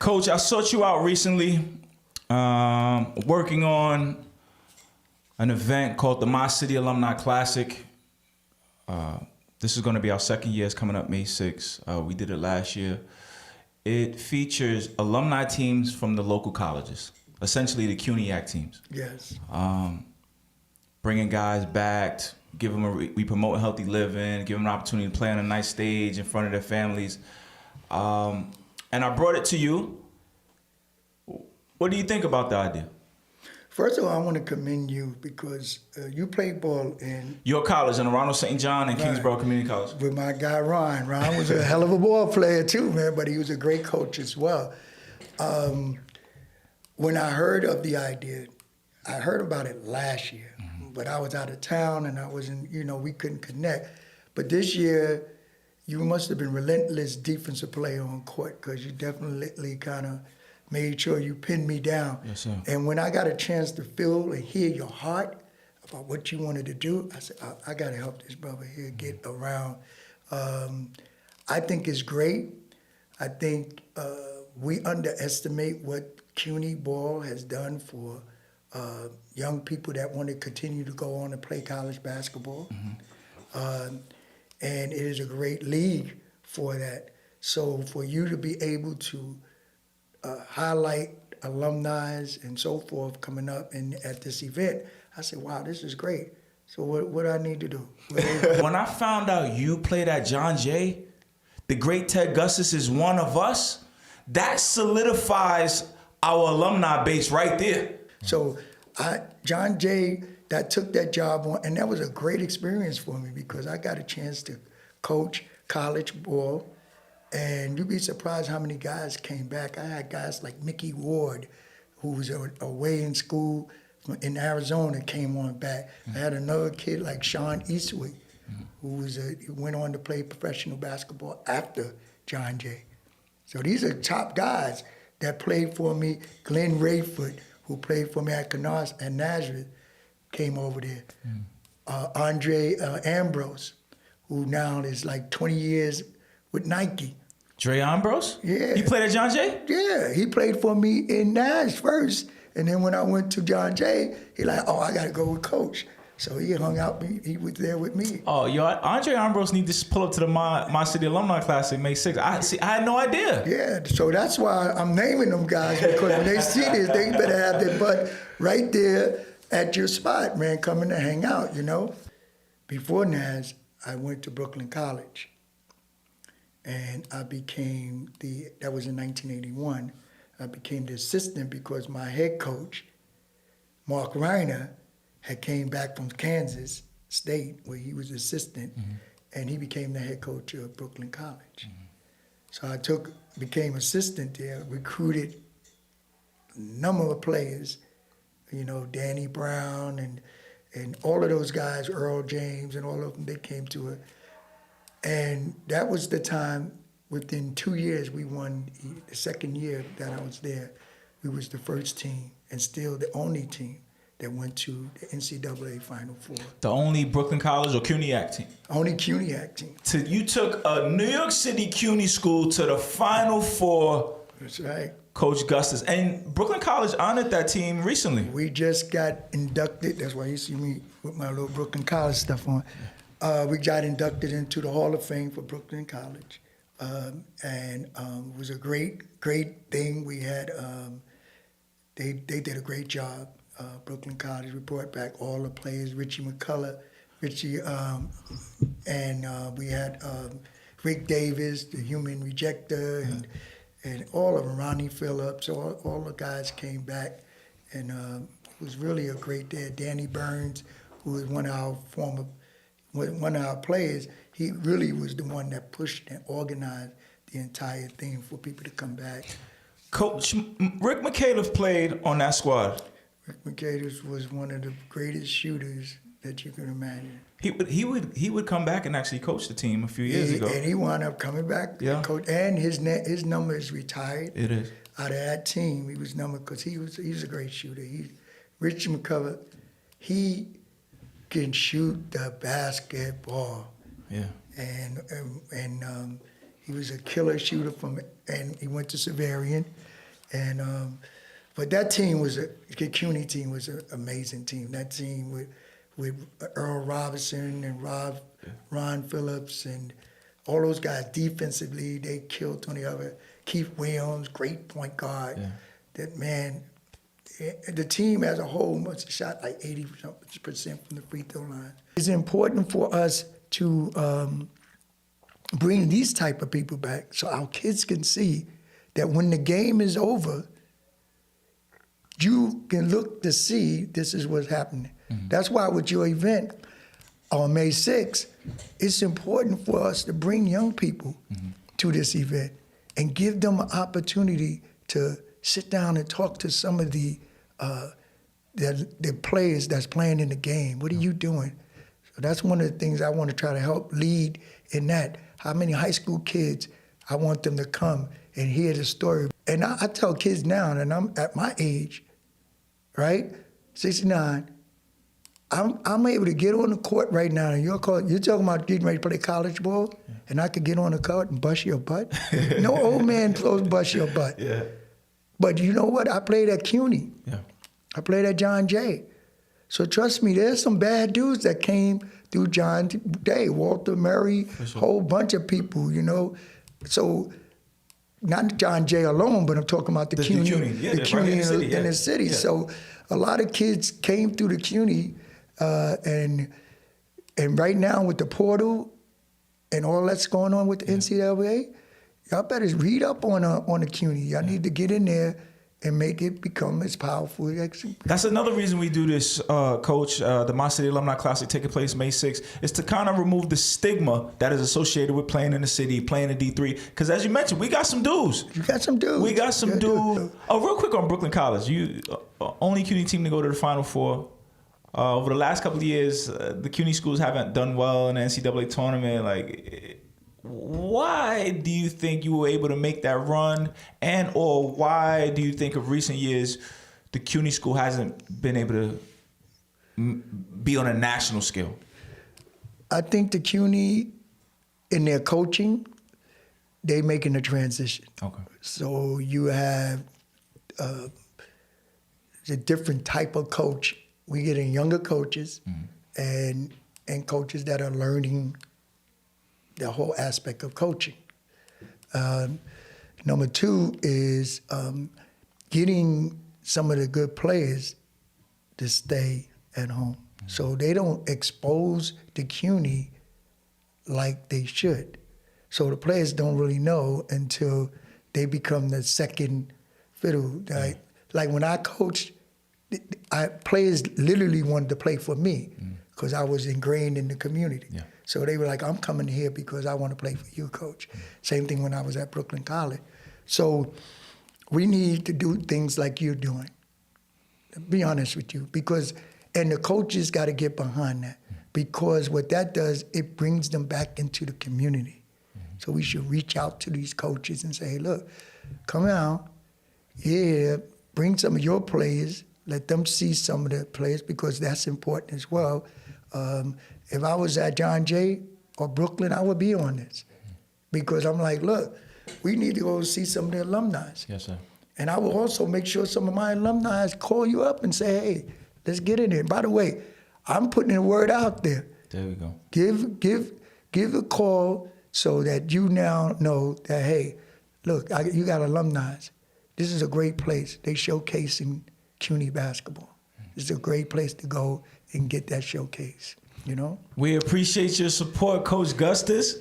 Coach, I sought you out recently, working on an event called the My City Alumni Classic. This is going to be our second year. It's coming up May 6th. We did it last year. It features alumni teams from the local colleges, essentially the CUNYAC teams. Yes. Bringing guys back, we promote healthy living, give them an opportunity to play on a nice stage in front of their families. And I brought it to you. What do you think about the idea? First of all, I want to commend you because you played ball in... Your college, in Rolando St. John and Kingsborough Community College. With my guy, Ron. Ron was a hell of a ball player too, man, but he was a great coach as well. When I heard of the idea, I heard about it last year, but I was out of town and I wasn't, we couldn't connect. But this year, you must have been relentless defensive player on court because you definitely kind of made sure you pinned me down. Yes, sir. And when I got a chance to feel and hear your heart about what you wanted to do, I said, I got to help this brother here get around. I think it's great. I think we underestimate what CUNY ball has done for young people that want to continue to go on and play college basketball. And it is a great league for that. So for you to be able to highlight alumni and so forth coming up at this event, I said, wow, this is great. So what do I need to do? When I found out you played at John Jay, the great Ted Gustus is one of us, that solidifies our alumni base right there. So John Jay, that took that job on, and that was a great experience for me because I got a chance to coach college ball. And you'd be surprised how many guys came back. I had guys like Mickey Ward, who was away in school in Arizona, came on back. I had another kid like Sean Eastwood, who went on to play professional basketball after John Jay. So these are top guys that played for me. Glenn Rayford, who played for me at Canarsie and Nazareth, came over there. Andre Ambrose, who now is like 20 years with Nike. Dre Ambrose? Yeah. You played at John Jay? Yeah, he played for me in Nash first. And then when I went to John Jay, he like, oh, I got to go with Coach. So he hung out, he was there with me. Oh, Andre Ambrose needs to pull up to the My City Alumni Classic May 6th. I had no idea. Yeah, so that's why I'm naming them guys, because when they see this, they better have their butt right there at your spot, man, coming to hang out, Before Nash, I went to Brooklyn College. And I became that was in 1981, I became the assistant because my head coach, Mark Reiner, had came back from Kansas State where he was assistant, and he became the head coach of Brooklyn College. So I became assistant there, recruited a number of players, Danny Brown and all of those guys, Earl James and all of them, they came to it. And that was the time, within 2 years, we won the second year that I was there. We was the first team and still the only team that went to the NCAA Final Four. The only Brooklyn College or CUNYAC team? Only CUNYAC team. So you took a New York City CUNY school to the Final Four. That's right. Coach Gustus. And Brooklyn College honored that team recently. We just got inducted. That's why you see me with my little Brooklyn College stuff on. We got inducted into the Hall of Fame for Brooklyn College. It was a great, great thing. We had, they did a great job. Brooklyn College report back all the players, Richie McCullough, and we had Rick Davis, the human rejecter, and all of them, Ronnie Phillips, all the guys came back, and it was really a great day. Danny Burns, who was one of our players, he really was the one that pushed and organized the entire thing for people to come back. Coach, Rick McCaleb played on that squad. Rick McCaleb was one of the greatest shooters that you can imagine. He would come back and actually coach the team a few years ago. And he wound up coming back. Yeah. Coach, and his number is retired. It is. Out of that team, he was numbered because he was a great shooter. Richie McCullough, he can shoot the basketball. Yeah. And he was a killer shooter and he went to Severian. And but that team the CUNY team was an amazing team. That team with Earl Robinson and Ron Phillips and all those guys defensively, they killed Tony Hubbard. Keith Williams, great point guard. Yeah. That man, the team as a whole must have shot like 80% from the free throw line. It's important for us to bring these type of people back so our kids can see that when the game is over, you can look to see this is what's happening. Mm-hmm. That's why with your event on May 6th, it's important for us to bring young people to this event and give them an opportunity to sit down and talk to some of the players that's playing in the game. What are you doing? So that's one of the things I want to try to help lead in that. How many high school kids, I want them to come and hear the story. And I tell kids now, and I'm at my age, right, 69, I'm able to get on the court right now. And you're talking about getting ready to play college ball, and I could get on the court and bust your butt. No old man close bust your butt. Yeah. But you know what? I played at CUNY. Yeah. I played at John Jay. So trust me, there's some bad dudes that came through John Jay, Walter Murray, sure. Whole bunch of people, you know. So not John Jay alone, but I'm talking about the CUNY, the CUNY in the city. Yeah. So a lot of kids came through the CUNY, and right now with the portal and all that's going on with the NCAA, y'all better read up on the CUNY. Y'all need to get in there and make it become as powerful as That's another reason we do this, Coach. The My City Alumni Classic taking place May 6th is to kind of remove the stigma that is associated with playing in the city, playing in D3. Because as you mentioned, we got some dudes. You got some dudes. We got some dudes. Oh, real quick on Brooklyn College. You only CUNY team to go to the Final Four. Over the last couple of years, the CUNY schools haven't done well in the NCAA tournament. Like, why do you think you were able to make that run, and or why do you think of recent years the CUNY school hasn't been able to be on a national scale? I think the CUNY, in their coaching, they making a transition. Okay. So you have a different type of coach. We getting younger coaches and coaches that are learning the whole aspect of coaching. Number two is getting some of the good players to stay at home. So they don't expose the CUNY like they should. So the players don't really know until they become the second fiddle. Like when I coached, players literally wanted to play for me because I was ingrained in the community. Yeah. So they were like, I'm coming here because I want to play for you, Coach. Same thing when I was at Brooklyn College. So we need to do things like you're doing, to be honest with you, and the coaches got to get behind that, because what that does, it brings them back into the community. So we should reach out to these coaches and say, hey, look, come out, bring some of your players, let them see some of the players, because that's important as well. If I was at John Jay or Brooklyn, I would be on this, because I'm like, look, we need to go see some of the alumni. Yes, sir. And I will also make sure some of my alumni call you up and say, hey, let's get in there. By the way, I'm putting the word out there. There we go. Give a call so that you now know that, hey, look, you got alumni. This is a great place. They showcasing CUNY basketball. This is a great place to go and get that showcase, you know? We appreciate your support, Coach Gustus.